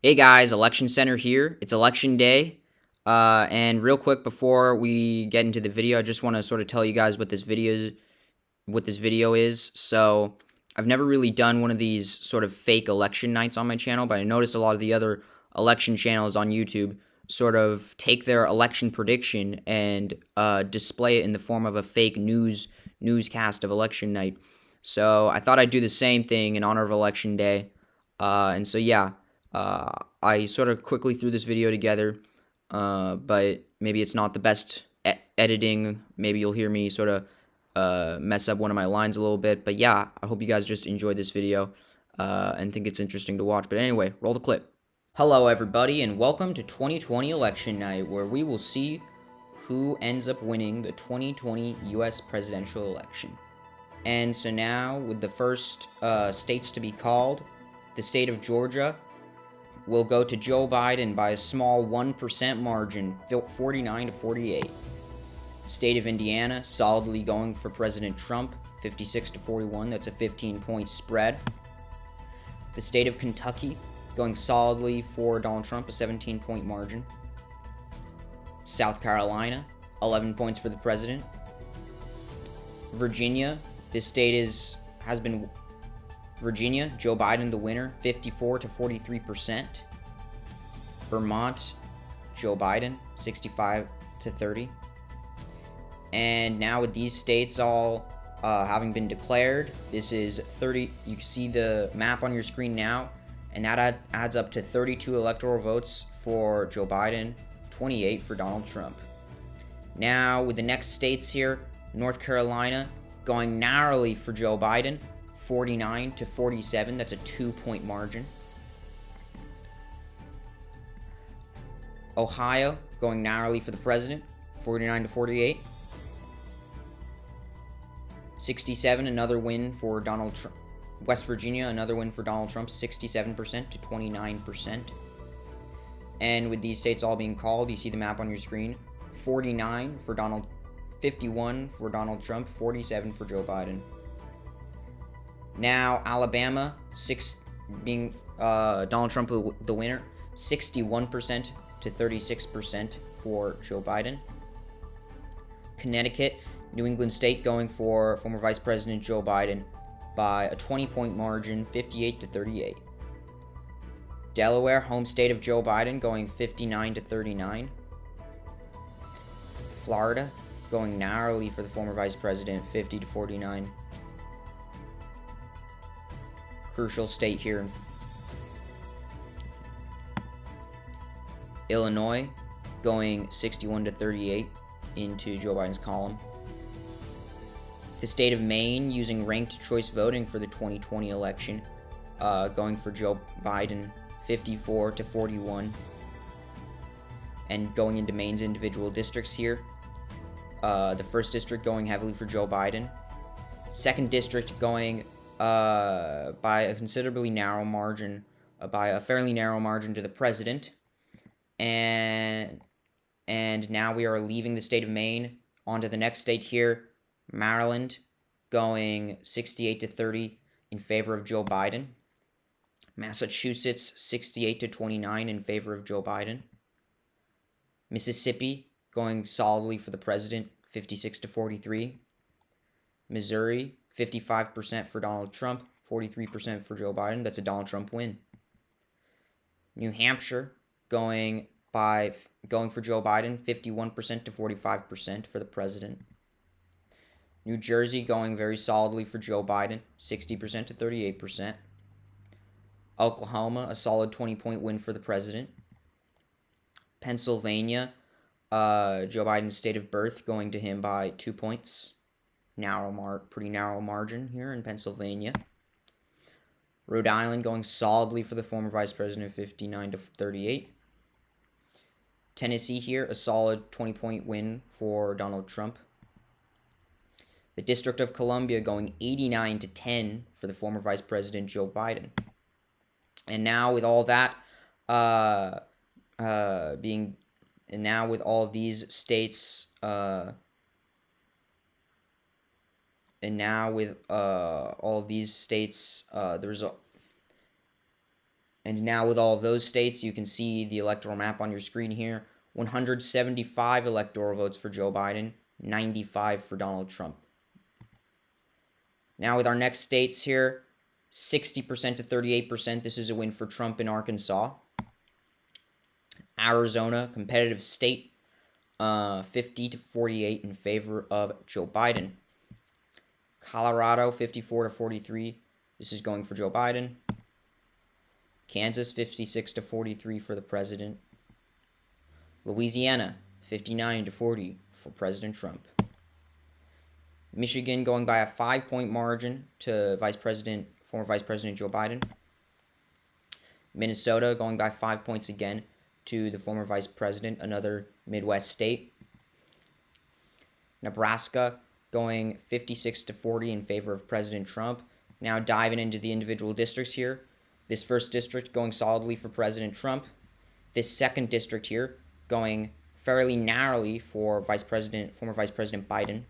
Hey guys, Election Center here. It's election day. And real quick before we get into the video, I just want to sort of tell you guys what this video is. So, I've never really done one of these sort of fake election nights on my channel, but I noticed a lot of the other election channels on YouTube sort of take their election prediction and display it in the form of a fake newscast of election night. So, I thought I'd do the same thing in honor of election day. And so yeah, I sort of quickly threw this video together, but maybe it's not the best editing. Maybe you'll hear me sort of mess up one of my lines a little bit. But yeah, I hope you guys just enjoyed this video and think it's interesting to watch. But anyway, roll the clip. Hello, everybody, and welcome to 2020 election night, where we will see who ends up winning the 2020 U.S. presidential election. And so now, with the first states to be called, the state of Georgia will go to Joe Biden by a small 1% margin, 49 to 48. State of Indiana solidly going for President Trump, 56 to 41. That's a 15-point spread. The state of Kentucky going solidly for Donald Trump, a 17-point margin. South Carolina, 11 points for the president. Virginia, this state has been Virginia, Joe Biden the winner, 54 to 43%. Vermont, Joe Biden, 65 to 30. And now with these states all having been declared, this is 30. You can see the map on your screen now, and that adds up to 32 electoral votes for Joe Biden, 28 for Donald Trump. Now with the next states here, North Carolina going narrowly for Joe Biden, 49 to 47. That's a 2-point margin. Ohio going narrowly for the president, 49 to 48. 67, another win for Donald Trump. West Virginia, another win for Donald Trump, 67% to 29%. And with these states all being called, you see the map on your screen, 49 for Donald, 51 for Donald Trump, 47 for Joe Biden. Now, Alabama, being Donald Trump the winner, 61% to 36% for Joe Biden. Connecticut, New England State going for former Vice President Joe Biden by a 20-point margin, 58 to 38. Delaware, home state of Joe Biden, going 59 to 39. Florida, going narrowly for the former Vice President, 50 to 49. Crucial state here in Illinois, going 61 to 38 into Joe Biden's column. The state of Maine using ranked choice voting for the 2020 election, going for Joe Biden, 54 to 41. And going into Maine's individual districts here, the first district going heavily for Joe Biden. Second district going by a considerably narrow margin, by a fairly narrow margin to the president. And now we are leaving the state of Maine onto the next state here, Maryland, going 68 to 30 in favor of Joe Biden. Massachusetts, 68 to 29 in favor of Joe Biden. Mississippi, going solidly for the president, 56 to 43. Missouri, 55% for Donald Trump, 43% for Joe Biden. That's a Donald Trump win. New Hampshire, going for Joe Biden, 51% to 45% for the president. New Jersey going very solidly for Joe Biden, 60% to 38%. Oklahoma, a solid 20-point win for the president. Pennsylvania, Joe Biden's state of birth, going to him by 2 points. Pretty narrow margin here in Pennsylvania. Rhode Island going solidly for the former vice president, 59 to 38. Tennessee here, a solid 20-point win for Donald Trump. The District of Columbia going 89 to 10 for the former Vice President Joe Biden. And now with all that now with all of these states all of these states the result And now with all of those states, you can see the electoral map on your screen here. 175 electoral votes for Joe Biden, 95 for Donald Trump. Now with our next states here, 60% to 38%, this is a win for Trump in Arkansas. Arizona, competitive state, 50 to 48 in favor of Joe Biden. Colorado, 54 to 43, this is going for Joe Biden. Kansas, 56 to 43 for the president. Louisiana, 59 to 40 for President Trump. Michigan going by a 5-point margin to former Vice President Joe Biden. Minnesota going by 5 points again to the former Vice President, another Midwest state. Nebraska going 56 to 40 in favor of President Trump. Now diving into the individual districts here. This first district going solidly for President Trump. This second district here going fairly narrowly for former Vice President Biden.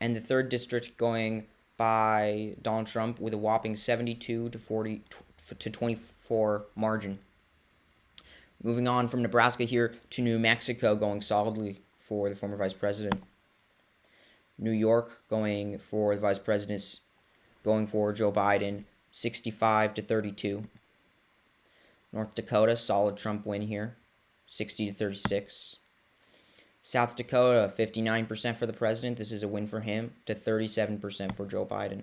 And the third district going by Donald Trump with a whopping 72 to 24 margin. Moving on from Nebraska here to New Mexico, going solidly for the former vice president. New York going for the vice president, going for Joe Biden, 65 to 32. North Dakota, solid Trump win here, 60 to 36. South Dakota, 59% for the president. This is a win for him, to 37% for Joe Biden.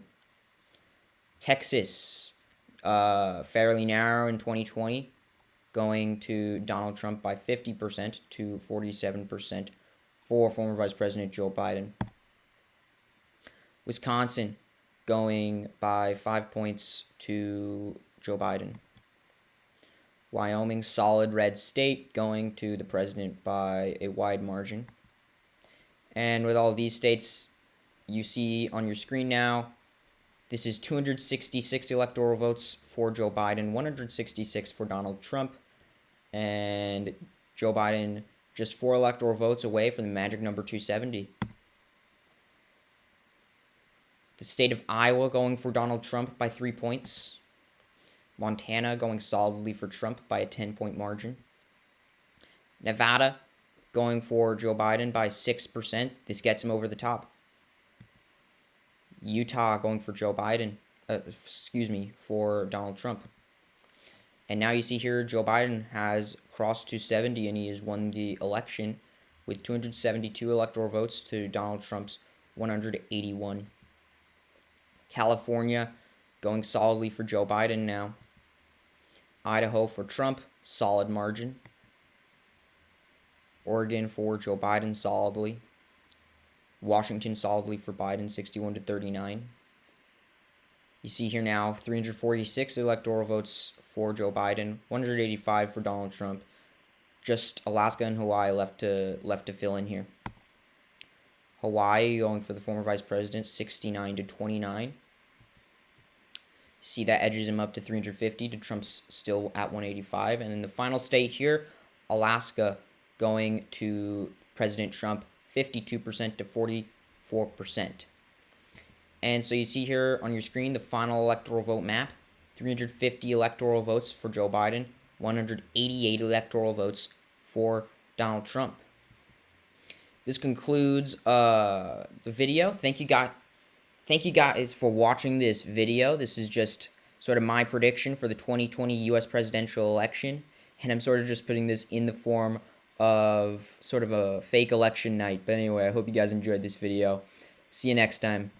Texas, fairly narrow in 2020, going to Donald Trump by 50% to 47% for former Vice President Joe Biden. Wisconsin, going by 5 points to Joe Biden. Wyoming, solid red state, going to the president by a wide margin. And with all these states you see on your screen now, this is 266 electoral votes for Joe Biden, 166 for Donald Trump, and Joe Biden just 4 electoral votes away from the magic number 270. The state of Iowa going for Donald Trump by 3 points. Montana going solidly for Trump by a 10-point margin. Nevada going for Joe Biden by 6%. This gets him over the top. Utah going for Joe Biden, for Donald Trump. And now you see here Joe Biden has crossed 270 and he has won the election with 272 electoral votes to Donald Trump's 181. California going solidly for Joe Biden now. Idaho for Trump, solid margin. Oregon for Joe Biden solidly. Washington solidly for Biden, 61 to 39. You see here now 346 electoral votes for Joe Biden, 185 for Donald Trump. Just Alaska and Hawaii left to fill in here. Hawaii going for the former vice president, 69 to 29. See that edges him up to 350 to Trump's still at 185. And then the final state here, Alaska, going to President Trump, 52% to 44%. And so you see here on your screen the final electoral vote map, 350 electoral votes for Joe Biden, 188 electoral votes for Donald Trump. This concludes the video. Thank you guys for watching this video. This is just sort of my prediction for the 2020 U.S. presidential election. And I'm sort of just putting this in the form of sort of a fake election night. But anyway, I hope you guys enjoyed this video. See you next time.